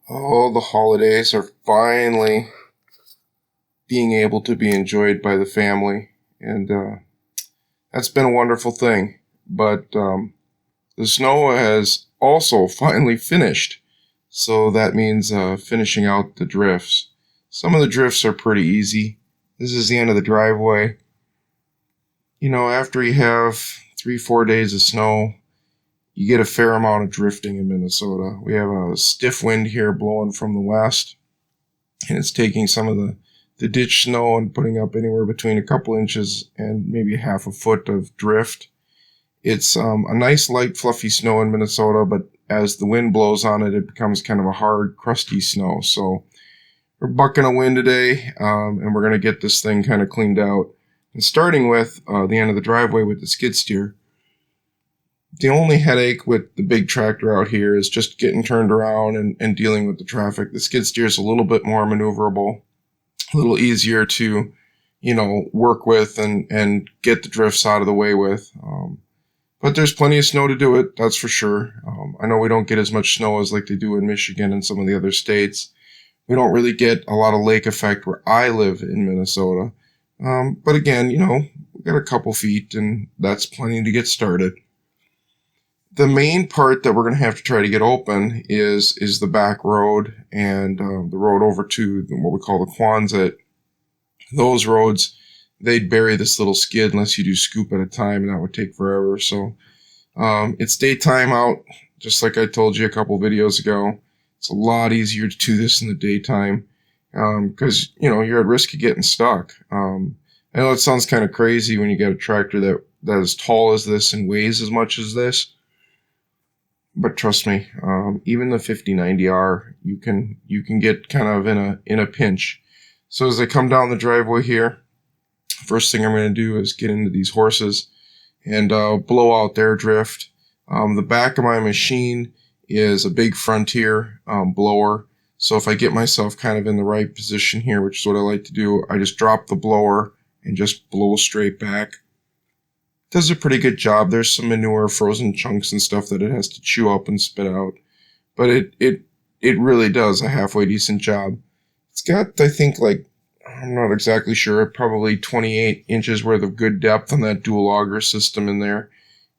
Oh, the holidays are finally being able to be enjoyed by the family, and that's been a wonderful thing. But the snow has also finally finished, so that means finishing out the drifts. Some of the drifts are pretty easy. This is the end of the driveway. You know, after you have 3-4 days of snow, you get a fair amount of drifting in Minnesota. We have a stiff wind here blowing from the west, and it's taking some of the ditch snow and putting up anywhere between a couple inches and maybe half a foot of drift. It's a nice light fluffy snow in Minnesota, but as the wind blows on it, it becomes kind of a hard, crusty snow. So we're bucking a wind today, and we're going to get this thing kind of cleaned out. And starting with the end of the driveway with the skid steer. The only headache with the big tractor out here is just getting turned around and dealing with the traffic. The skid steer is a little bit more maneuverable, a little easier to, work with and get the drifts out of the way with. But there's plenty of snow to do it, that's for sure. I know we don't get as much snow as like they do in Michigan and some of the other states. We don't really get a lot of lake effect where I live in Minnesota. But again, we got a couple feet, and that's plenty to get started. The main part that we're going to have to try to get open is the back road and the road over to what we call the Quonset. Those roads, they'd bury this little skid unless you do scoop at a time, and that would take forever. So it's daytime out, just like I told you a couple videos ago. It's a lot easier to do this in the daytime because, you're at risk of getting stuck. I know it sounds kind of crazy when you get a tractor that is tall as this and weighs as much as this. But trust me, even the 5090R, you can get kind of in a pinch. So as I come down the driveway here, first thing I'm going to do is get into these horses and blow out their drift. The back of my machine is a big Frontier blower. So if I get myself kind of in the right position here, which is what I like to do, I just drop the blower and just blow straight back. Does a pretty good job. There's some manure, frozen chunks and stuff that it has to chew up and spit out. But it really does a halfway decent job. It's got, I think, I'm not exactly sure, probably 28 inches worth of good depth on that dual auger system in there.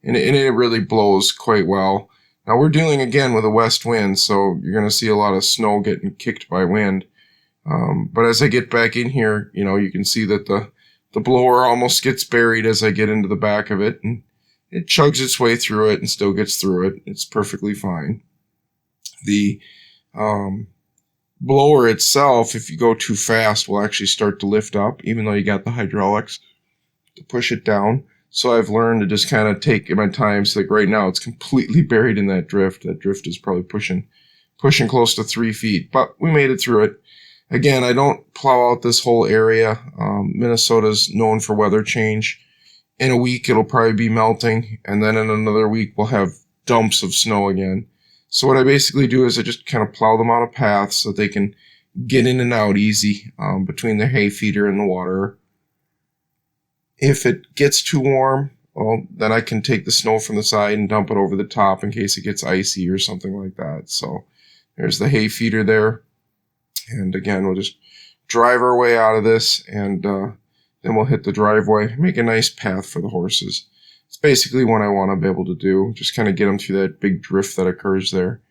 And it really blows quite well. Now we're dealing again with a west wind, so you're going to see a lot of snow getting kicked by wind. But as I get back in here, you can see that the blower almost gets buried as I get into the back of it, and it chugs its way through it and still gets through it. It's perfectly fine. The blower itself, if you go too fast, will actually start to lift up, even though you got the hydraulics to push it down. So I've learned to just kind of take my time. So right now it's completely buried in that drift. That drift is probably pushing close to 3 feet, but we made it through it. Again, I don't plow out this whole area. Minnesota's known for weather change. In a week, it'll probably be melting, and then in another week, we'll have dumps of snow again. So what I basically do is I just kind of plow them on a path so they can get in and out easy between the hay feeder and the water. If it gets too warm, well, then I can take the snow from the side and dump it over the top in case it gets icy or something like that. So there's the hay feeder there. And again, we'll just drive our way out of this, and then we'll hit the driveway, make a nice path for the horses. It's basically what I want to be able to do, just kind of get them through that big drift that occurs there.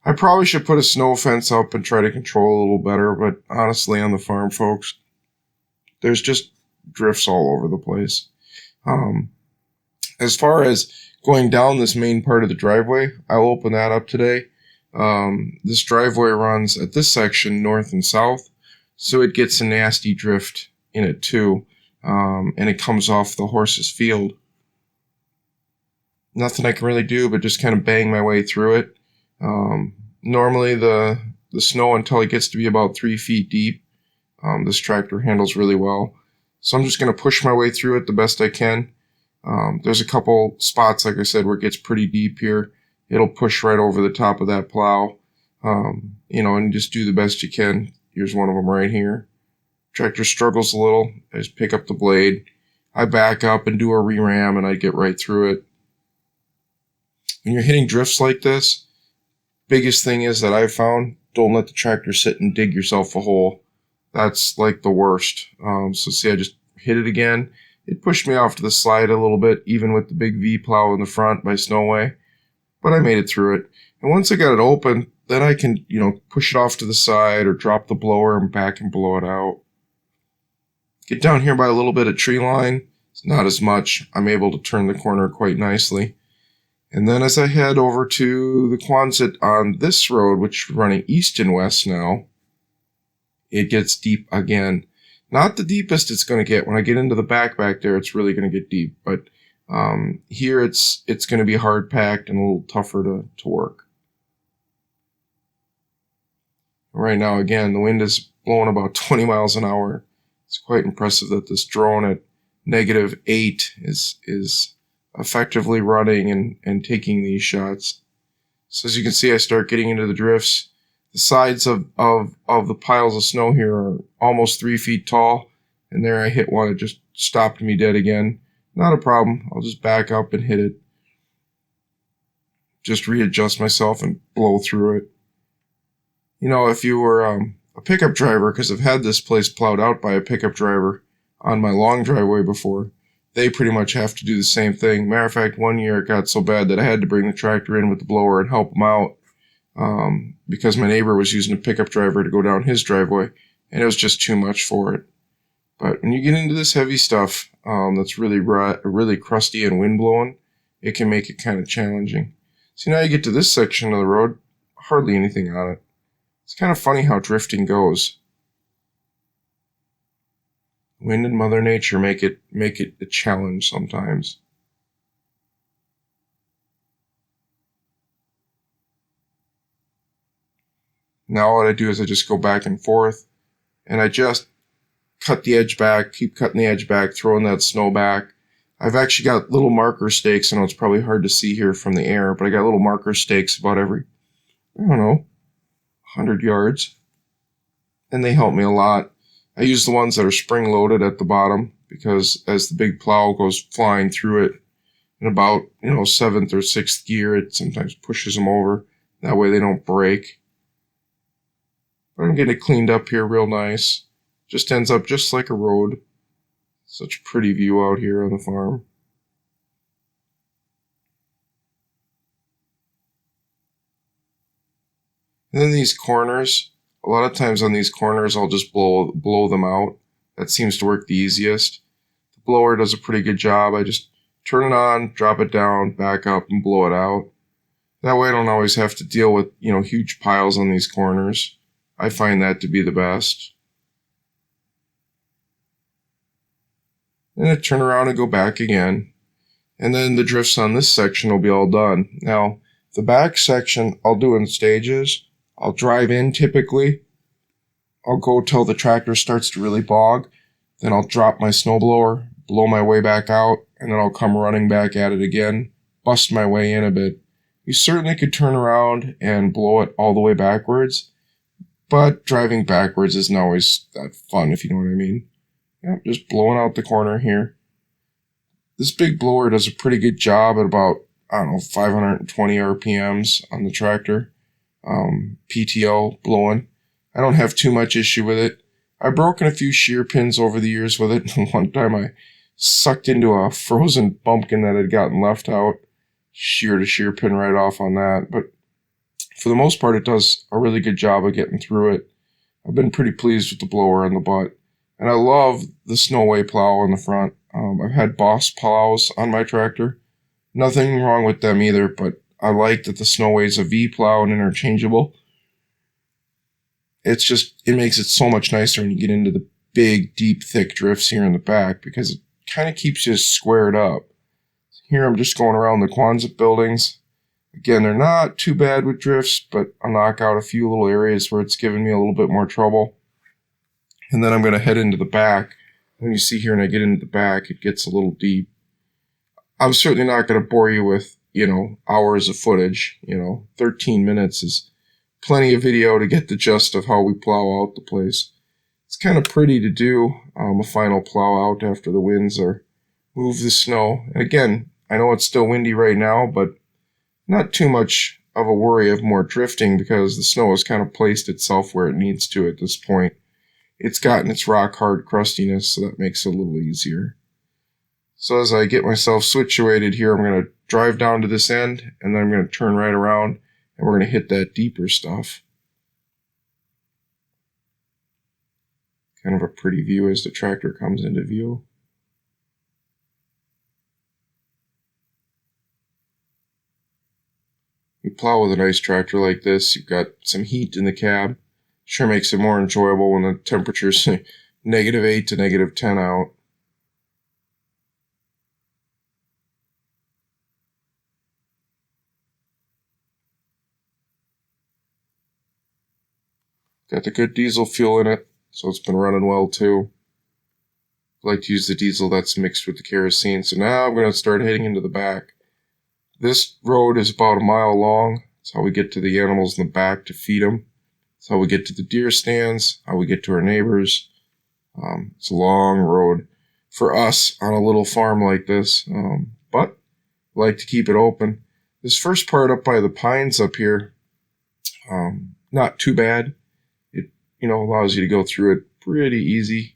I probably should put a snow fence up and try to control a little better, but honestly, on the farm, folks, there's just drifts all over the place. As far as going down this main part of the driveway, I'll open that up today. This driveway runs at this section north and south, so it gets a nasty drift in it too, and it comes off the horse's field. Nothing I can really do but just kind of bang my way through it. Normally the snow, until it gets to be about 3 feet deep, this tractor handles really well, so I'm just going to push my way through it the best I can. There's a couple spots, like I said, where it gets pretty deep here. It'll push right over the top of that plow, and just do the best you can. Here's one of them right here. Tractor struggles a little. I just pick up the blade. I back up and do a re-ram, and I get right through it. When you're hitting drifts like this, biggest thing is that I've found, don't let the tractor sit and dig yourself a hole. That's like the worst. So see, I just hit it again. It pushed me off to the side a little bit, even with the big V plow in the front by Snoway, but I made it through it. And once I got it open, then I can, push it off to the side or drop the blower and back and blow it out. Get down here by a little bit of tree line. It's not as much. I'm able to turn the corner quite nicely. And then as I head over to the Quonset on this road, which is running east and west now, it gets deep again. Not the deepest it's going to get. When I get into the back there, it's really going to get deep. But here it's going to be hard packed and a little tougher to work. Right now, again, the wind is blowing about 20 miles an hour. It's quite impressive that this drone at -8 is effectively running and taking these shots. So as you can see, I start getting into the drifts. The sides of the piles of snow here are almost 3 feet tall, and there I hit one. It just stopped me dead again. Not a problem. I'll just back up and hit it. Just readjust myself and blow through it. If you were a pickup driver, because I've had this place plowed out by a pickup driver on my long driveway before, they pretty much have to do the same thing. Matter of fact, one year it got so bad that I had to bring the tractor in with the blower and help them out because my neighbor was using a pickup driver to go down his driveway, and it was just too much for it. But when you get into this heavy stuff that's really crusty and wind blowing, it can make it kind of challenging. See, now you get to this section of the road, hardly anything on it. It's kind of funny how drifting goes. Wind and Mother Nature make it a challenge sometimes. Now what I do is I just go back and forth, and I just cut the edge back, keep cutting the edge back, throwing that snow back. I've actually got little marker stakes. I know it's probably hard to see here from the air, but I got little marker stakes about every, 100 yards. And they help me a lot. I use the ones that are spring-loaded at the bottom because as the big plow goes flying through it in about, 7th or 6th gear, it sometimes pushes them over. That way they don't break. But I'm getting it cleaned up here real nice. Just ends up just like a road. Such a pretty view out here on the farm. And then these corners, a lot of times on these corners I'll just blow them out. That seems to work the easiest. The blower does a pretty good job. I just turn it on, drop it down, back up, and blow it out. That way I don't always have to deal with, huge piles on these corners. I find that to be the best. Then I turn around and go back again. And then the drifts on this section will be all done. Now, the back section I'll do in stages. I'll drive in typically. I'll go till the tractor starts to really bog. Then I'll drop my snowblower, blow my way back out, and then I'll come running back at it again, bust my way in a bit. You certainly could turn around and blow it all the way backwards, but driving backwards isn't always that fun, if you know what I mean. Yeah, just blowing out the corner here. This big blower does a pretty good job at about, 520 RPMs on the tractor. PTO blowing. I don't have too much issue with it. I've broken a few shear pins over the years with it. One time I sucked into a frozen pumpkin that had gotten left out. Sheared a shear pin right off on that. But for the most part, it does a really good job of getting through it. I've been pretty pleased with the blower on the butt. And I love the Snoway plow on the front. I've had Boss plows on my tractor. Nothing wrong with them either, but I like that the Snoway is a V plow and interchangeable. It makes it so much nicer when you get into the big, deep, thick drifts here in the back because it kind of keeps you squared up. Here I'm just going around the Quonset buildings. Again, they're not too bad with drifts, but I'll knock out a few little areas where it's giving me a little bit more trouble. And then I'm going to head into the back. When you see here and I get into the back, it gets a little deep. I'm certainly not going to bore you with, hours of footage. 13 minutes is plenty of video to get the gist of how we plow out the place. It's kind of pretty to do a final plow out after the winds are move the snow. And again, I know it's still windy right now, but not too much of a worry of more drifting because the snow has kind of placed itself where it needs to at this point. It's gotten its rock hard crustiness, so that makes it a little easier. So as I get myself situated here, I'm going to drive down to this end, and then I'm going to turn right around, and we're going to hit that deeper stuff. Kind of a pretty view as the tractor comes into view. You plow with a nice tractor like this, you've got some heat in the cab. Sure makes it more enjoyable when the temperature's -8 to -10 out. Got the good diesel fuel in it, so it's been running well too. I like to use the diesel that's mixed with the kerosene. So now I'm going to start heading into the back. This road is about a mile long. That's how we get to the animals in the back to feed them. That's how we get to the deer stands, how we get to our neighbors. It's a long road for us on a little farm like this, but I like to keep it open. This first part up by the pines up here, not too bad. It allows you to go through it pretty easy.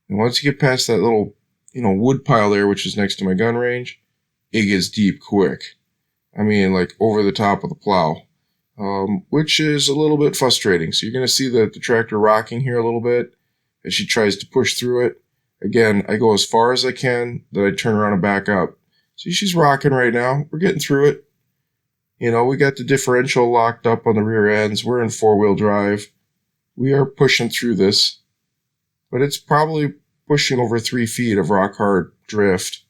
And once you get past that little wood pile there, which is next to my gun range, it gets deep quick. I mean, like over the top of the plow, which is a little bit frustrating. So you're going to see the tractor rocking here a little bit as she tries to push through it. Again, I go as far as I can, then I turn around and back up. See, she's rocking right now. We're getting through it. We got the differential locked up on the rear ends. We're in 4-wheel drive. We are pushing through this, but it's probably pushing over 3 feet of rock hard drift.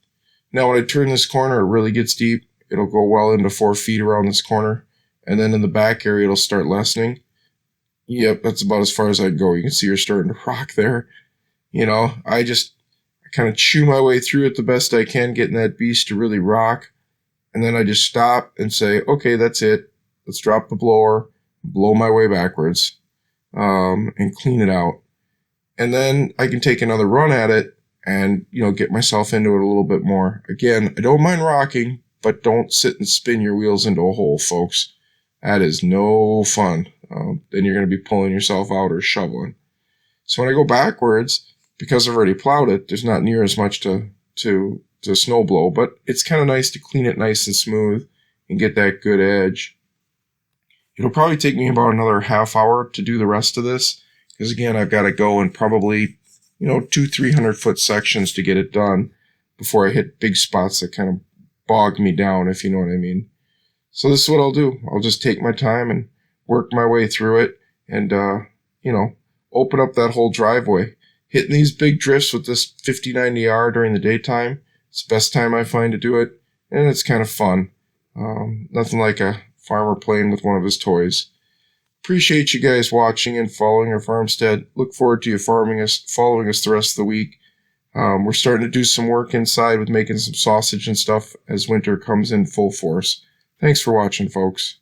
Now, when I turn this corner, it really gets deep. It'll go well into 4 feet around this corner, and then in the back area, it'll start lessening. Yep, that's about as far as I go. You can see her starting to rock there. I kind of chew my way through it the best I can, getting that beast to really rock. And then I just stop and say, okay, that's it. Let's drop the blower, blow my way backwards, and clean it out. And then I can take another run at it and, get myself into it a little bit more. Again, I don't mind rocking, but don't sit and spin your wheels into a hole, folks. That is no fun. Then you're going to be pulling yourself out or shoveling. So when I go backwards, because I've already plowed it, there's not near as much to snow blow, but it's kind of nice to clean it nice and smooth and get that good edge. It'll probably take me about another half hour to do the rest of this, because again, I've got to go in probably 200-300 foot sections to get it done before I hit big spots that kind of bog me down, if you know what I mean. So this is what I'll do. I'll just take my time and work my way through it and open up that whole driveway. Hitting these big drifts with this 50-90R during the daytime, it's the best time I find to do it, and it's kind of fun. Nothing like a farmer playing with one of his toys. Appreciate you guys watching and following our farmstead. Look forward to you following us the rest of the week. We're starting to do some work inside with making some sausage and stuff as winter comes in full force. Thanks for watching, folks.